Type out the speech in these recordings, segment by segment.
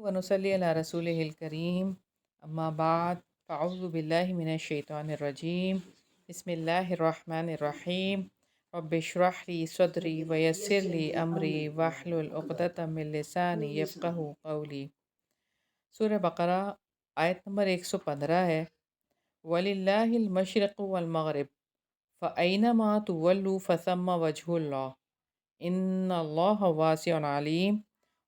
ونصلی علی رسول الکریم اما بعد فاعوذ باللہ من الشیطان الرجیم بسم اللہ الرحمن الرحیم رب اشرح لی صدری ویسر لی امری واحلل عقدۃ من لسانی یفقہوا قولی۔ سورہ بقرہ آیت نمبر 115 ہے۔ وَلِلَّهِ الْمَشْرِقُ وَالْمَغْرِبُ فَأَيْنَمَا تُوَلُّوا فَثَمَّ وَجْهُ اللَّهِ إِنَّ اللَّهَ وَاسِعٌ عَلِيمٌ،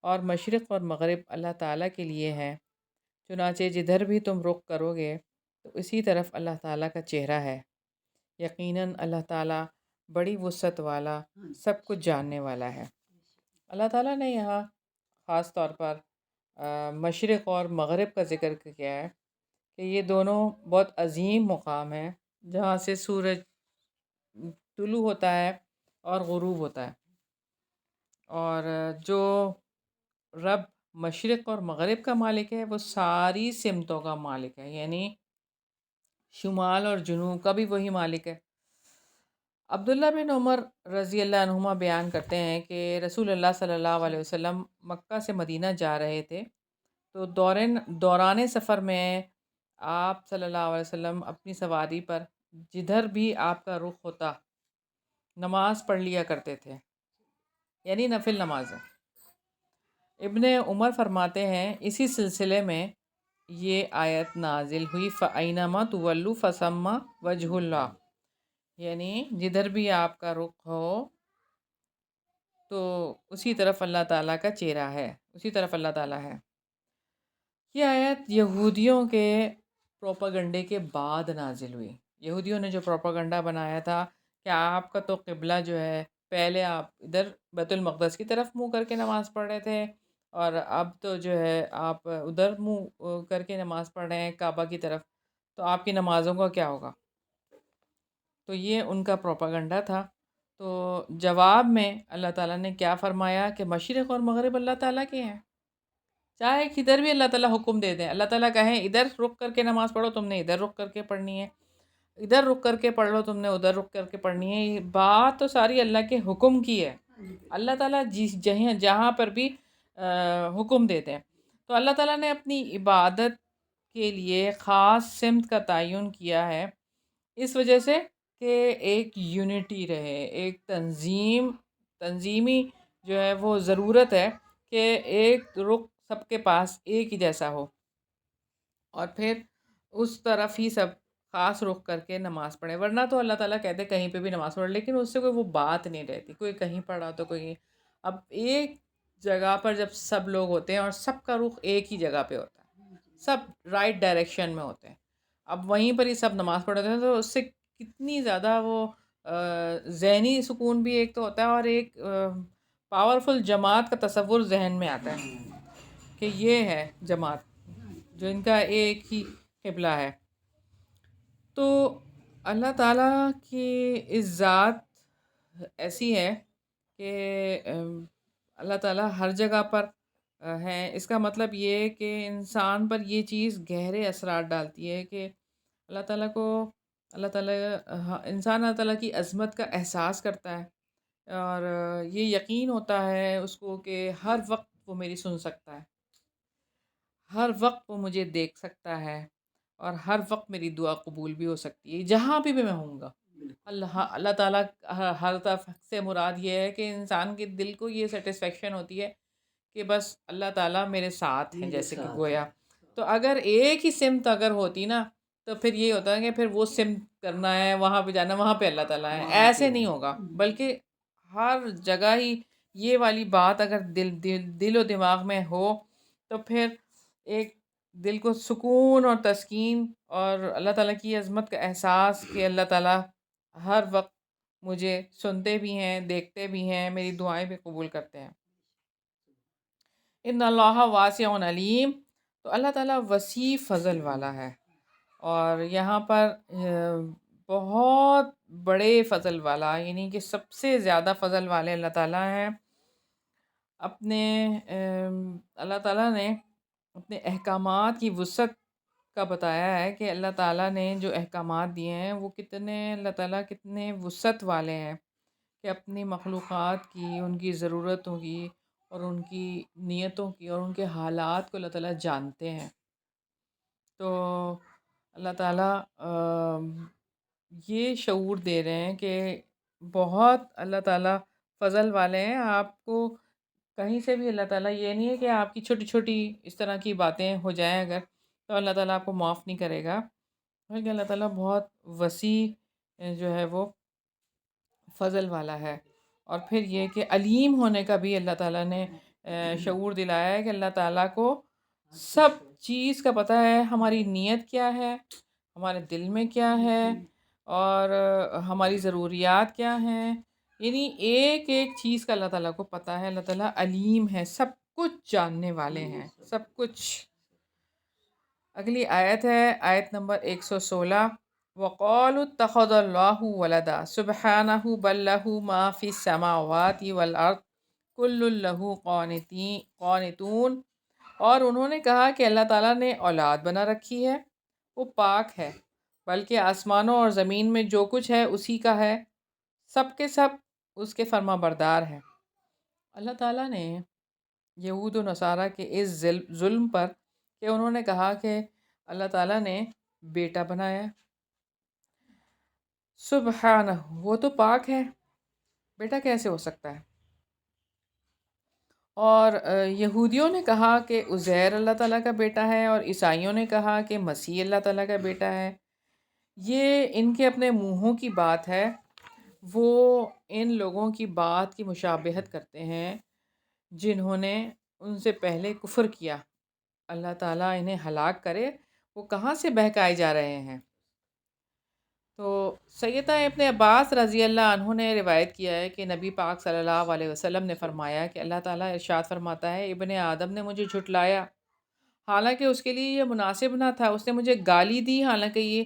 اور مشرق اور مغرب اللہ تعالیٰ کے لیے ہیں، چنانچہ جدھر بھی تم رخ کرو گے تو اسی طرف اللہ تعالیٰ کا چہرہ ہے، یقیناً اللہ تعالیٰ بڑی وسعت والا، سب کچھ جاننے والا ہے۔ اللہ تعالیٰ نے یہاں خاص طور پر مشرق اور مغرب کا ذکر کیا ہے کہ یہ دونوں بہت عظیم مقام ہیں جہاں سے سورج طلوع ہوتا ہے اور غروب ہوتا ہے، اور جو رب مشرق اور مغرب کا مالک ہے وہ ساری سمتوں کا مالک ہے، یعنی شمال اور جنوب کا بھی وہی مالک ہے۔ عبداللہ بن عمر رضی اللہ عنہما بیان کرتے ہیں کہ رسول اللہ صلی اللہ علیہ وسلم مکہ سے مدینہ جا رہے تھے، تو دوران سفر میں آپ صلی اللہ علیہ وسلم اپنی سواری پر جدھر بھی آپ کا رخ ہوتا نماز پڑھ لیا کرتے تھے، یعنی نفل نمازیں۔ ابن عمر فرماتے ہیں اسی سلسلے میں یہ آیت نازل ہوئی فَأَيْنَمَا تُوَلُّوا فَثَمَّ وَجْهُ اللَّهِ، یعنی جدھر بھی آپ کا رخ ہو تو اسی طرف اللہ تعالیٰ کا چہرہ ہے، اسی طرف اللہ تعالیٰ ہے۔ یہ آیت یہودیوں کے پروپاگنڈے کے بعد نازل ہوئی۔ یہودیوں نے جو پروپاگنڈا بنایا تھا کہ آپ کا تو قبلہ جو ہے، پہلے آپ ادھر بیت المقدس کی طرف منہ کر کے نماز پڑھ رہے تھے، اور اب تو جو ہے آپ ادھر منہ کر کے نماز پڑھ رہے ہیں کعبہ کی طرف، تو آپ کی نمازوں کا کیا ہوگا؟ تو یہ ان کا پروپاگنڈا تھا۔ تو جواب میں اللہ تعالیٰ نے کیا فرمایا کہ مشرق اور مغرب اللہ تعالیٰ کے ہیں، چاہے کدھر بھی اللہ تعالیٰ حکم دے دیں، اللہ تعالیٰ کہیں ادھر رک کر کے نماز پڑھو تم نے ادھر رک کر کے پڑھنی ہے، ادھر رک کر کے پڑھ لو تم نے ادھر رک کر کے پڑھنی ہے، یہ بات تو ساری اللہ کے حکم کی ہے۔ اللہ تعالیٰ جہاں پر بھی حکم دیتے ہیں، تو اللہ تعالیٰ نے اپنی عبادت کے لیے خاص سمت کا تعین کیا ہے، اس وجہ سے کہ ایک یونٹی رہے، ایک تنظیمی جو ہے وہ ضرورت ہے کہ ایک رخ سب کے پاس ایک ہی جیسا ہو، اور پھر اس طرف ہی سب خاص رخ کر کے نماز پڑھیں، ورنہ تو اللہ تعالیٰ کہتے کہیں پہ بھی نماز پڑھ، لیکن اس سے کوئی وہ بات نہیں رہتی، کوئی کہیں پڑھا تو کوئی۔ اب ایک جگہ پر جب سب لوگ ہوتے ہیں اور سب کا رخ ایک ہی جگہ پہ ہوتا ہے، سب رائٹ ڈائریکشن میں ہوتے ہیں، اب وہیں پر ہی سب نماز پڑھتے ہیں، تو اس سے کتنی زیادہ وہ ذہنی سکون بھی ایک تو ہوتا ہے، اور ایک پاورفل جماعت کا تصور ذہن میں آتا ہے کہ یہ ہے جماعت جو ان کا ایک ہی قبلہ ہے۔ تو اللہ تعالیٰ کی اس ذات ایسی ہے کہ اللہ تعالیٰ ہر جگہ پر ہیں، اس کا مطلب یہ ہے کہ انسان پر یہ چیز گہرے اثرات ڈالتی ہے کہ اللہ تعالیٰ کو انسان اللہ تعالیٰ کی عظمت کا احساس کرتا ہے، اور یہ یقین ہوتا ہے اس کو کہ ہر وقت وہ میری سن سکتا ہے، ہر وقت وہ مجھے دیکھ سکتا ہے، اور ہر وقت میری دعا قبول بھی ہو سکتی ہے، جہاں بھی میں ہوں گا۔ اللہ تعالیٰ ہر طرف سے مراد یہ ہے کہ انسان کے دل کو یہ سیٹسفیکشن ہوتی ہے کہ بس اللہ تعالیٰ میرے ساتھ ہیں، جیسے کہ گویا۔ تو اگر ایک ہی سمت اگر ہوتی نا تو پھر یہ ہوتا ہے کہ پھر وہ سمت کرنا ہے، وہاں پہ جانا، وہاں پہ اللہ تعالیٰ ہے، ایسے نہیں ہوگا، بلکہ ہر جگہ ہی یہ والی بات اگر دل و دماغ میں ہو تو پھر ایک دل کو سکون اور تسکین اور اللہ تعالیٰ کی عظمت کا احساس کہ اللہ تعالیٰ ہر وقت مجھے سنتے بھی ہیں، دیکھتے بھی ہیں، میری دعائیں بھی قبول کرتے ہیں۔ ان اللہ واسع علیم، تو اللہ تعالیٰ وسیع فضل والا ہے، اور یہاں پر بہت بڑے فضل والا، یعنی کہ سب سے زیادہ فضل والے اللہ تعالیٰ ہیں۔ اللہ تعالیٰ نے اپنے احکامات کی وسعت کا بتایا ہے کہ اللہ تعالیٰ نے جو احکامات دیے ہیں وہ اللہ تعالیٰ کتنے وسعت والے ہیں، کہ اپنی مخلوقات کی، ان کی ضرورتوں کی، اور ان کی نیتوں کی اور ان کے حالات کو اللہ تعالیٰ جانتے ہیں. تو اللہ تعالیٰ یہ شعور دے رہے ہیں کہ بہت اللہ تعالیٰ فضل والے ہیں. آپ کو کہیں سے بھی اللہ تعالیٰ یہ نہیں ہے کہ آپ کی چھوٹی چھوٹی اس طرح کی باتیں ہو جائیں اگر، تو اللہ تعالیٰ آپ کو معاف نہیں کرے گا، بلکہ اللہ تعالیٰ بہت وسیع جو ہے وہ فضل والا ہے. اور پھر یہ کہ علیم ہونے کا بھی اللہ تعالیٰ نے شعور دلایا ہے کہ اللہ تعالیٰ کو سب چیز کا پتہ ہے، ہماری نیت کیا ہے، ہمارے دل میں کیا ہے، اور ہماری ضروریات کیا ہیں. یعنی ایک ایک چیز کا اللہ تعالیٰ کو پتہ ہے. اللہ تعالیٰ علیم ہے، سب کچھ جاننے والے ہیں، سب کچھ. اگلی آیت ہے آیت نمبر 116. وَقَالُوا اتَّخَذَ اللَّهُ وَلَدًا سُبْحَانَهُ بَل لَّهُ مَا فِي السَّمَاوَاتِ وَالْأَرْضِ كُلٌّ لَّهُ قانتون. اور انہوں نے کہا کہ اللہ تعالیٰ نے اولاد بنا رکھی ہے، وہ پاک ہے، بلکہ آسمانوں اور زمین میں جو کچھ ہے اسی کا ہے، سب کے سب اس کے فرما بردار ہیں. اللہ تعالیٰ نے یہود و نصارہ کے اس ظلم پر کہ انہوں نے کہا کہ اللہ تعالیٰ نے بیٹا بنایا. سبحانہ، وہ تو پاک ہے، بیٹا کیسے ہو سکتا ہے. اور یہودیوں نے کہا کہ عزیر اللہ تعالیٰ کا بیٹا ہے، اور عیسائیوں نے کہا کہ مسیح اللہ تعالیٰ کا بیٹا ہے. یہ ان کے اپنے منہوں کی بات ہے. وہ ان لوگوں کی بات کی مشابہت کرتے ہیں جنہوں نے ان سے پہلے کفر کیا. اللہ تعالیٰ انہیں ہلاک کرے، وہ کہاں سے بہکائے جا رہے ہیں. تو سیدنا ابن عباس رضی اللہ عنہ نے روایت کیا ہے کہ نبی پاک صلی اللہ علیہ وسلم نے فرمایا کہ اللہ تعالیٰ ارشاد فرماتا ہے، ابن آدم نے مجھے جھٹلایا حالانکہ اس کے لیے یہ مناسب نہ تھا، اس نے مجھے گالی دی حالانکہ یہ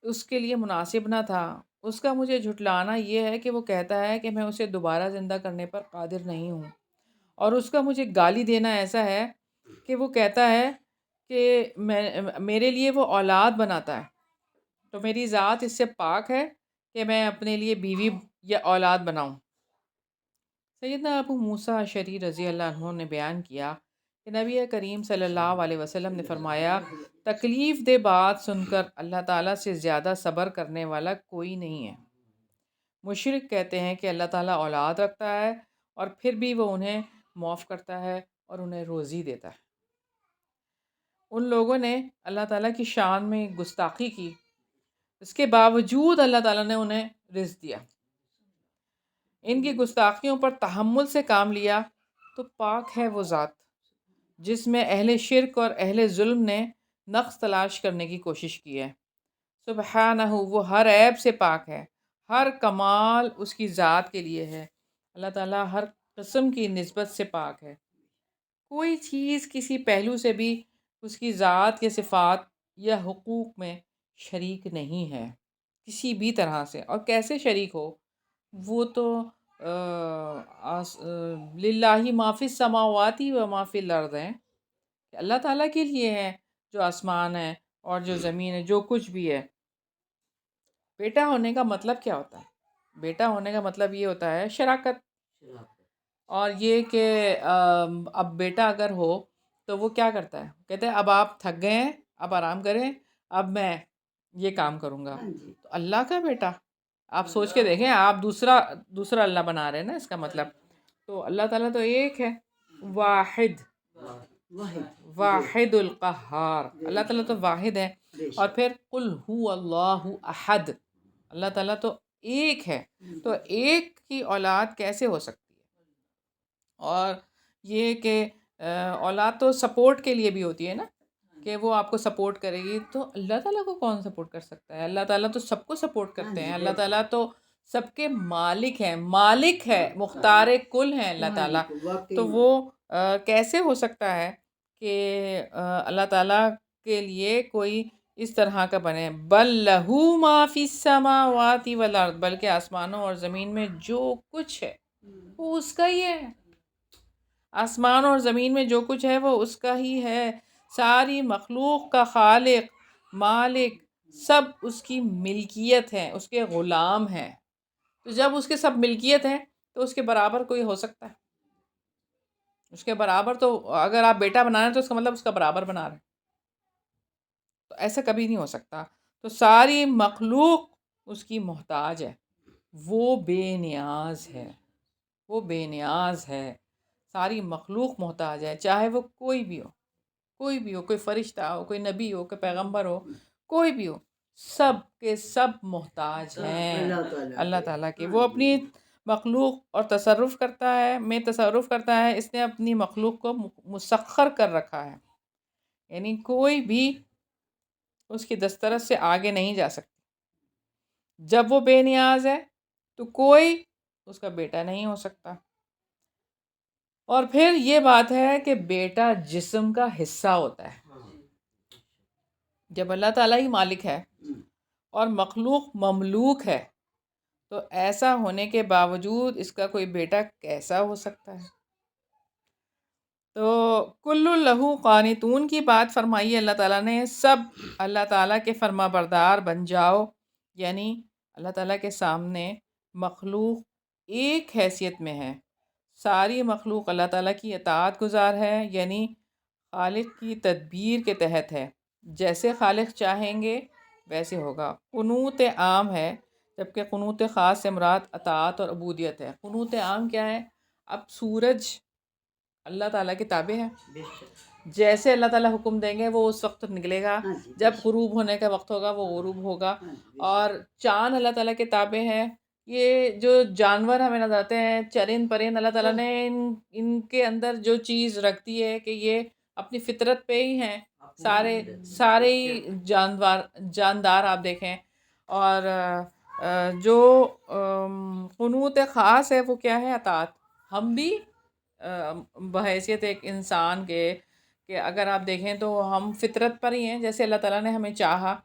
اس کے لیے مناسب نہ تھا. اس کا مجھے جھٹلانا یہ ہے کہ وہ کہتا ہے کہ میں اسے دوبارہ زندہ کرنے پر قادر نہیں ہوں، اور اس کا مجھے گالی دینا ایسا ہے کہ وہ کہتا ہے کہ میرے لیے وہ اولاد بناتا ہے، تو میری ذات اس سے پاک ہے کہ میں اپنے لیے بیوی یا اولاد بناؤں. سیدنا ابو موسیٰ اشعری رضی اللہ عنہ نے بیان کیا کہ نبی کریم صلی اللہ علیہ وسلم نے فرمایا، تکلیف دہ بات سن کر اللہ تعالیٰ سے زیادہ صبر کرنے والا کوئی نہیں ہے. مشرک کہتے ہیں کہ اللہ تعالیٰ اولاد رکھتا ہے اور پھر بھی وہ انہیں معاف کرتا ہے اور انہیں روزی دیتا ہے. ان لوگوں نے اللہ تعالیٰ کی شان میں گستاخی کی، اس کے باوجود اللہ تعالیٰ نے انہیں رزق دیا. ان کی گستاخیوں پر تحمل سے کام لیا تو پاک ہے وہ ذات جس میں اہل شرک اور اہل ظلم نے نقص تلاش کرنے کی کوشش کی ہے. سبحانہ، وہ ہر عیب سے پاک ہے، ہر کمال اس کی ذات کے لیے ہے. اللہ تعالیٰ ہر قسم کی نسبت سے پاک ہے. کوئی چیز کسی پہلو سے بھی اس کی ذات کے صفات یا حقوق میں شریک نہیں ہے کسی بھی طرح سے. اور کیسے شریک ہو، وہ تو للہ ما فی السماوات و ما فی الارض ہیں، کہ اللہ تعالیٰ کے لیے ہے جو آسمان ہے اور جو زمین ہے، جو کچھ بھی ہے. بیٹا ہونے کا مطلب کیا ہوتا ہے؟ بیٹا ہونے کا مطلب یہ ہوتا ہے شراکت. اور یہ کہ اب بیٹا اگر ہو تو وہ کیا کرتا ہے، کہتے ہیں اب آپ تھک گئے ہیں، اب آرام کریں، اب میں یہ کام کروں گا. تو اللہ کا بیٹا، آپ سوچ کے دیکھیں، آپ دوسرا اللہ بنا رہے ہیں نا اس کا مطلب. تو اللہ تعالیٰ تو ایک ہے، واحد واحد القہار. اللہ تعالیٰ تو واحد ہے. اور پھر قل هو اللہ احد، اللہ تعالیٰ تو ایک ہے. تو ایک کی اولاد کیسے ہو سکتی ہے؟ اور یہ کہ اولاد تو سپورٹ کے لیے بھی ہوتی ہے نا، کہ وہ آپ کو سپورٹ کرے گی. تو اللہ تعالیٰ کو کون سپورٹ کر سکتا ہے؟ اللہ تعالیٰ تو سب کو سپورٹ کرتے ہیں. اللہ تعالیٰ تو سب کے مالک ہیں، مالک ہے، مختار کل ہیں اللہ تعالیٰ. تو وہ کیسے ہو سکتا ہے کہ اللہ تعالیٰ کے لیے کوئی اس طرح کا بنے؟ بل لہو ما فی السماوات والارض، بلکہ آسمانوں اور زمین میں جو کچھ ہے وہ اس کا ہی ہے. آسمان اور زمین میں جو کچھ ہے وہ اس کا ہی ہے. ساری مخلوق کا خالق، مالک، سب اس کی ملکیت ہے، اس کے غلام ہیں. تو جب اس کے سب ملکیت ہیں تو اس کے برابر کوئی ہو سکتا ہے؟ اس کے برابر تو اگر آپ بیٹا بنا رہے ہیں تو اس کا مطلب اس کا برابر بنا رہے ہیں، تو ایسا کبھی نہیں ہو سکتا. تو ساری مخلوق اس کی محتاج ہے، وہ بے نیاز ہے، وہ بے نیاز ہے. ساری مخلوق محتاج ہے، چاہے وہ کوئی بھی ہو، کوئی بھی ہو، کوئی فرشتہ ہو، کوئی نبی ہو، کوئی پیغمبر ہو، کوئی بھی ہو، سب کے سب محتاج ہیں اللہ تعالیٰ کے. وہ اپنی مخلوق اور تصرف کرتا ہے. اس نے اپنی مخلوق کو مسخر کر رکھا ہے، یعنی کوئی بھی اس کی دسترس سے آگے نہیں جا سکتا. جب وہ بے نیاز ہے تو کوئی اس کا بیٹا نہیں ہو سکتا. اور پھر یہ بات ہے کہ بیٹا جسم کا حصہ ہوتا ہے. جب اللہ تعالیٰ ہی مالک ہے اور مخلوق مملوک ہے تو ایسا ہونے کے باوجود اس کا کوئی بیٹا کیسا ہو سکتا ہے؟ تو کل لہو قانتون کی بات فرمائی اللہ تعالیٰ نے. سب اللہ تعالیٰ کے فرما بردار بن جاؤ، یعنی اللہ تعالیٰ کے سامنے مخلوق ایک حیثیت میں ہے. ساری مخلوق اللہ تعالیٰ کی اطاعت گزار ہے، یعنی خالق کی تدبیر کے تحت ہے. جیسے خالق چاہیں گے ویسے ہوگا. قنوت عام ہے، جبکہ قنوت خاص سے مراد اطاعت اور عبودیت ہے. قنوت عام کیا ہے؟ اب سورج اللہ تعالیٰ کے تابع ہے، جیسے اللہ تعالیٰ حکم دیں گے وہ اس وقت نکلے گا. جب غروب ہونے کا وقت ہوگا وہ غروب ہوگا. اور چاند اللہ تعالیٰ کے تابع ہے. یہ جو جانور ہمیں نظر آتے ہیں، چرند پرند، اللہ تعالیٰ نے ان کے اندر جو چیز رکھتی ہے کہ یہ اپنی فطرت پہ ہی ہیں. سارے ہی جاندار آپ دیکھیں. اور جو قنوت خاص ہے وہ کیا ہے؟ اطاعت. ہم بھی بحیثیت ایک انسان کے کہ اگر آپ دیکھیں تو ہم فطرت پر ہی ہیں. جیسے اللہ تعالیٰ نے ہمیں چاہا،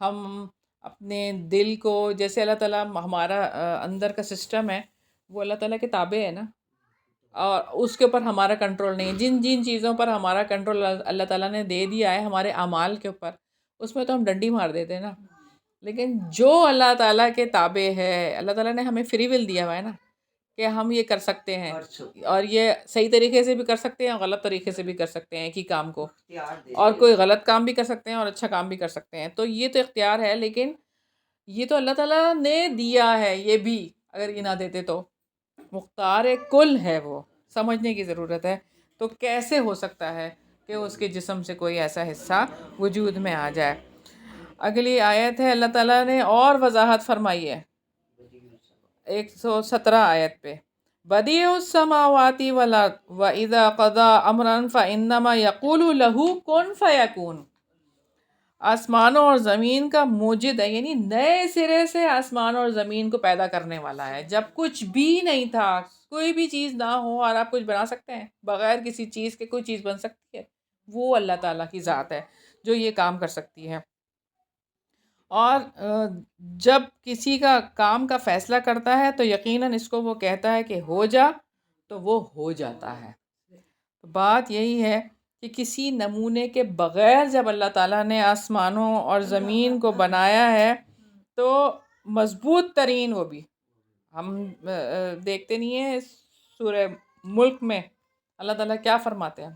ہم اپنے دل کو، جیسے اللہ تعالیٰ ہمارا اندر کا سسٹم ہے وہ اللہ تعالیٰ کے تابع ہے نا، اور اس کے اوپر ہمارا کنٹرول نہیں ہے. جن جن چیزوں پر ہمارا کنٹرول اللہ تعالیٰ نے دے دیا ہے ہمارے اعمال کے اوپر، اس میں تو ہم ڈنڈی مار دیتے ہیں نا. لیکن جو اللہ تعالیٰ کے تابع ہے، اللہ تعالیٰ نے ہمیں فری ول دیا ہوا ہے نا کہ ہم یہ کر سکتے ہیں، اور یہ صحیح طریقے سے بھی کر سکتے ہیں اور غلط طریقے سے بھی کر سکتے ہیں ایک ہی کام کو. اور کوئی غلط کام بھی کر سکتے ہیں اور اچھا کام بھی کر سکتے ہیں. تو یہ تو اختیار ہے، لیکن یہ تو اللہ تعالیٰ نے دیا ہے. یہ بھی اگر یہ نہ دیتے تو مختار کل ہے، وہ سمجھنے کی ضرورت ہے. تو کیسے ہو سکتا ہے کہ اس کے جسم سے کوئی ایسا حصہ وجود میں آ جائے؟ اگلی آیت ہے، اللہ تعالیٰ نے اور وضاحت فرمائی ہے 117 آیت پہ. بدیع السماوات والارض واذا قضى امرا فانما يقول له كن فيكون. آسمانوں اور زمین کا موجد ہے، یعنی نئے سرے سے آسمان اور زمین کو پیدا کرنے والا ہے. جب کچھ بھی نہیں تھا، کوئی بھی چیز نہ ہو اور آپ کچھ بنا سکتے ہیں بغیر کسی چیز کے. کوئی چیز بن سکتی ہے؟ وہ اللہ تعالیٰ کی ذات ہے جو یہ کام کر سکتی ہے. اور جب کسی کا کام کا فیصلہ کرتا ہے تو یقیناً اس کو وہ کہتا ہے کہ ہو جا، تو وہ ہو جاتا ہے. بات یہی ہے کہ کسی نمونے کے بغیر جب اللہ تعالیٰ نے آسمانوں اور زمین کو بنایا ہے تو مضبوط ترین، وہ بھی ہم دیکھتے نہیں ہیں سورہ ملک میں اللہ تعالیٰ کیا فرماتے ہیں؟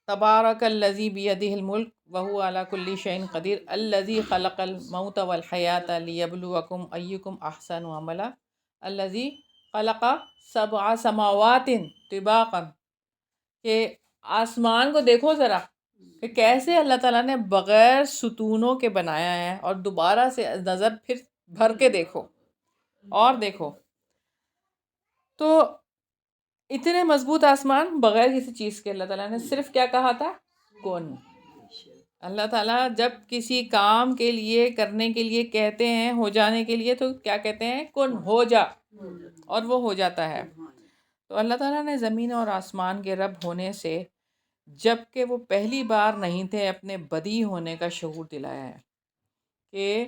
تبارک الذی بیدہ الملک وہو علی کل شیء قدیر الذی خلق الموت والحیاۃ لیبلوکم ایکم احسن عملا الذی خلق 7 سماوات طباقا. کہ آسمان کو دیکھو ذرا کہ کیسے اللہ تعالیٰ نے بغیر ستونوں کے بنایا ہے، اور دوبارہ سے نظر پھر بھر کے دیکھو اور دیکھو تو اتنے مضبوط آسمان بغیر کسی چیز کے. اللہ تعالیٰ نے صرف کیا کہا تھا؟ کن. اللہ تعالیٰ جب کسی کام کے لیے، کرنے کے لیے کہتے ہیں، ہو جانے کے لیے، تو کیا کہتے ہیں؟ کن، ہو جا، اور وہ ہو جاتا ہے. تو اللہ تعالیٰ نے زمین اور آسمان کے رب ہونے سے، جب کہ وہ پہلی بار نہیں تھے، اپنے بدیع ہونے کا شعور دلایا ہے. کہ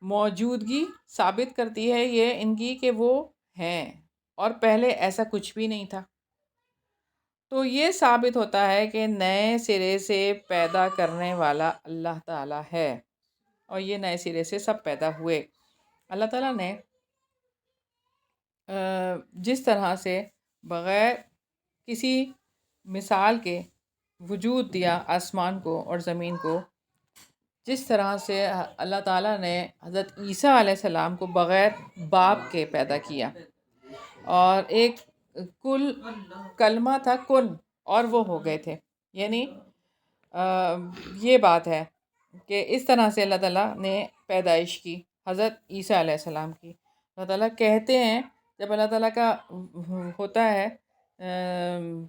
موجودگی ثابت کرتی ہے یہ ان کی کہ وہ ہیں، اور پہلے ایسا کچھ بھی نہیں تھا. تو یہ ثابت ہوتا ہے کہ نئے سرے سے پیدا کرنے والا اللہ تعالیٰ ہے، اور یہ نئے سرے سے سب پیدا ہوئے. اللہ تعالیٰ نے جس طرح سے بغیر کسی مثال کے وجود دیا آسمان کو اور زمین کو، جس طرح سے اللہ تعالیٰ نے حضرت عیسیٰ علیہ السلام کو بغیر باپ کے پیدا کیا، اور ایک کل کلمہ تھا کن، اور وہ ہو گئے تھے. یعنی یہ بات ہے کہ اس طرح سے اللہ تعالیٰ نے پیدائش کی حضرت عیسیٰ علیہ السلام کی. اللہ تعالیٰ کہتے ہیں، جب اللہ تعالیٰ کا ہوتا ہے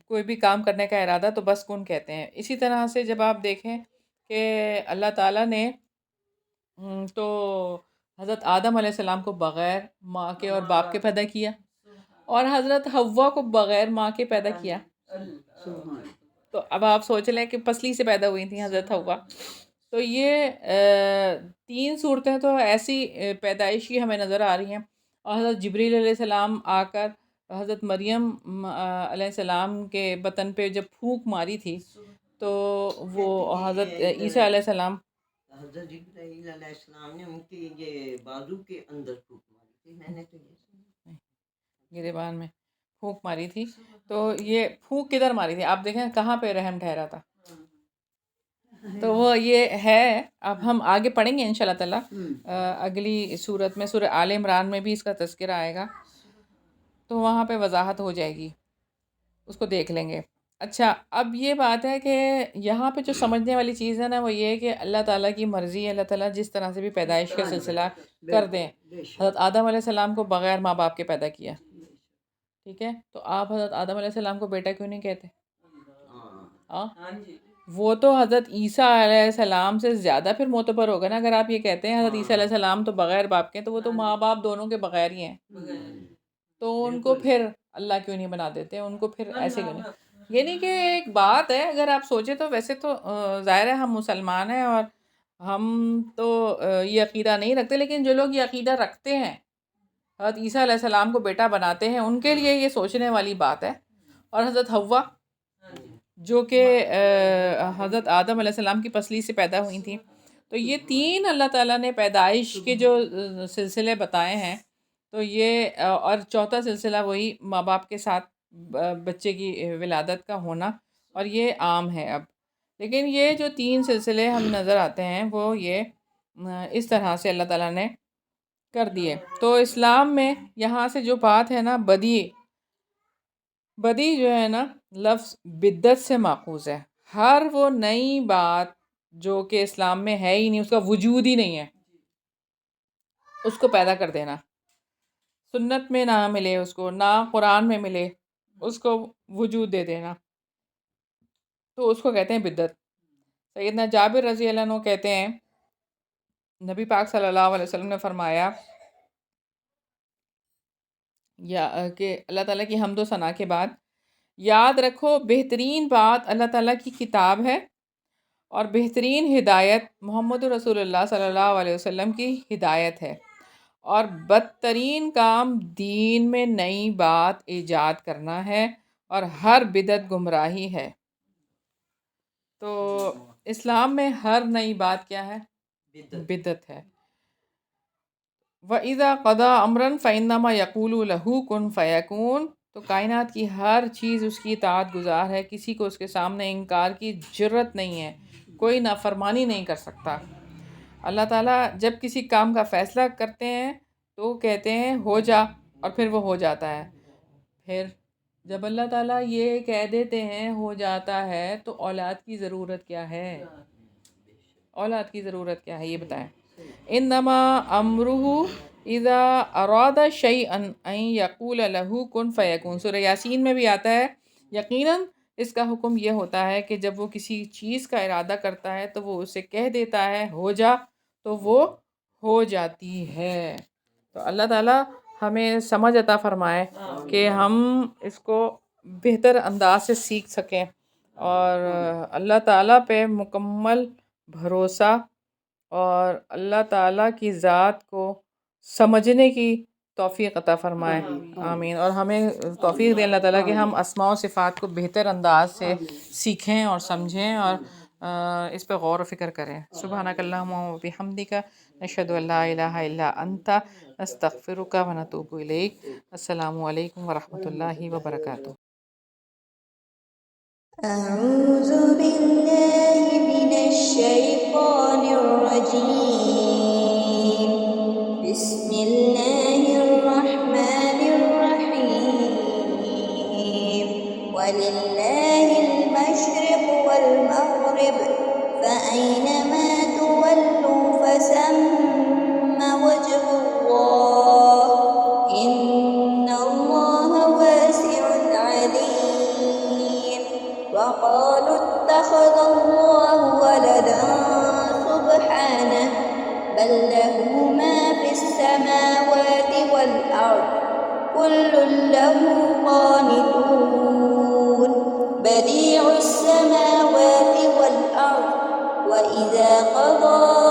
کوئی بھی کام کرنے کا ارادہ تو بس کن کہتے ہیں. اسی طرح سے جب آپ دیکھیں کہ اللہ تعالیٰ نے تو حضرت آدم علیہ السلام کو بغیر ماں کے اور باپ کے پیدا کیا، اور حضرت حوا کو بغیر ماں کے پیدا کیا. تو اب آپ سوچ لیں کہ پسلی سے پیدا ہوئی تھیں حضرت حوا. تو یہ تین صورتیں تو ایسی پیدائش کی ہمیں نظر آ رہی ہیں. اور حضرت جبریل علیہ السلام آ کر حضرت مریم علیہ السلام کے بطن پہ جب پھونک ماری تھی، تو وہ حضرت عیسیٰ علیہ السلام، حضرت جبرائیل علیہ السلام نے ان کے یہ بازو کے اندر پھونک ماری تھی. میں نے تو یہ گریبان میں پھونک ماری تھی. تو یہ پھونک کدھر ماری تھی؟ آپ دیکھیں کہاں پہ رحم ٹھہرا تھا. تو وہ یہ ہے. اب ہم آگے پڑھیں گے انشاءاللہ تعالیٰ اگلی صورت میں، سورہ آل عمران میں بھی اس کا تذکرہ آئے گا، تو وہاں پہ وضاحت ہو جائے گی، اس کو دیکھ لیں گے. اچھا، اب یہ بات ہے کہ یہاں پہ جو سمجھنے والی چیز ہے نا، وہ یہ ہے کہ اللہ تعالیٰ کی مرضی ہے. اللہ تعالیٰ جس طرح سے بھی پیدائش کا سلسلہ کر دیں. حضرت آدم علیہ السلام کو بغیر ماں باپ کے پیدا کیا، ٹھیک ہے؟ تو آپ حضرت آدم علیہ السلام کو بیٹا کیوں نہیں کہتے؟ وہ تو حضرت عیسیٰ علیہ السلام سے زیادہ پھر معتبر ہوگا نا. اگر آپ یہ کہتے ہیں حضرت عیسیٰ علیہ السلام تو بغیر باپ کے، تو وہ تو ماں باپ دونوں کے بغیر ہی ہیں. تو ان کو پھر اللہ کیوں نہیں بنا دیتے؟ ان کو پھر ایسے کیوں نہیں؟ یعنی کہ ایک بات ہے، اگر آپ سوچیں تو ویسے تو ظاہر ہے ہم مسلمان ہیں اور ہم تو یہ عقیدہ نہیں رکھتے، لیکن جو لوگ یہ عقیدہ رکھتے ہیں، حضرت عیسیٰ علیہ السلام کو بیٹا بناتے ہیں، ان کے لیے یہ سوچنے والی بات ہے. اور حضرت حوا جو کہ حضرت آدم علیہ السلام کی پسلی سے پیدا ہوئی تھیں، تو یہ تین اللہ تعالیٰ نے پیدائش کے جو سلسلے بتائے ہیں، تو یہ اور چوتھا سلسلہ وہی ماں باپ کے ساتھ بچے کی ولادت کا ہونا، اور یہ عام ہے اب. لیکن یہ جو تین سلسلے ہم نظر آتے ہیں، وہ یہ اس طرح سے اللہ تعالیٰ نے کر دیے. تو اسلام میں یہاں سے جو بات ہے نا، بدی جو ہے نا، لفظ بدت سے ماخوذ ہے. ہر وہ نئی بات جو کہ اسلام میں ہے ہی نہیں، اس کا وجود ہی نہیں ہے، اس کو پیدا کر دینا. سنت میں نہ ملے اس کو، نہ قرآن میں ملے، اس کو وجود دے دینا، تو اس کو کہتے ہیں بدعت. سیدنا جابر رضی اللہ عنہ کہتے ہیں، نبی پاک صلی اللہ علیہ وسلم نے فرمایا کہ اللہ تعالیٰ کی حمد و ثنا کے بعد یاد رکھو بہترین بات اللہ تعالیٰ کی کتاب ہے، اور بہترین ہدایت محمد رسول اللہ صلی اللہ علیہ وسلم کی ہدایت ہے، اور بدترین کام دین میں نئی بات ایجاد کرنا ہے، اور ہر بدعت گمراہی ہے. تو اسلام میں ہر نئی بات کیا ہے؟ بدعت ہے. وَإِذَا قَضَى أَمْرًا فَإِنَّمَا يَقُولُ لَهُ كُن فَيَكُونُ. تو کائنات کی ہر چیز اس کی اطاعت گزار ہے، کسی کو اس کے سامنے انکار کی جرت نہیں ہے، کوئی نافرمانی نہیں کر سکتا. اللہ تعالیٰ جب کسی کام کا فیصلہ کرتے ہیں تو کہتے ہیں ہو جا، اور پھر وہ ہو جاتا ہے. پھر جب اللہ تعالیٰ یہ کہہ دیتے ہیں ہو جاتا ہے، تو اولاد کی ضرورت کیا ہے؟ اولاد کی ضرورت کیا ہے یہ بتائیں. انما امرہ اذا اراد شیئا ان یقول له کن فیکون. سورہ یاسین میں بھی آتا ہے، یقیناً اس کا حکم یہ ہوتا ہے کہ جب وہ کسی چیز کا ارادہ کرتا ہے تو وہ اسے کہہ دیتا ہے ہو جا، تو وہ ہو جاتی ہے. تو اللہ تعالیٰ ہمیں سمجھ عطا فرمائے کہ ہم اس کو بہتر انداز سے سیکھ سکیں، اور اللہ تعالیٰ پہ مکمل بھروسہ اور اللہ تعالیٰ کی ذات کو سمجھنے کی توفیق عطا فرمائے. آمین. اور ہمیں توفیق دے اللہ تعالیٰ کہ ہم اسماء و صفات کو بہتر انداز سے سیکھیں اور سمجھیں، اور اس پہ غور و فکر کریں. سبحانک اللہم و بحمدک نشہد ان لا الہ الا انت نستغفرک و نتوب الیک. السلام علیکم ورحمۃ اللہ وبرکاتہ. أعوذ بالله من الشيطان الرجيم. بسم الله الرحمن الرحيم. ولله المشرق والمغرب فأينما تولوا فثم وجه الله إن الله واسع عليم. وقالوا اتخذ الله ولدا سبحانه بل له ما في السماوات والأرض كل له قانتون. بديع السماوات والأرض وإذا قضى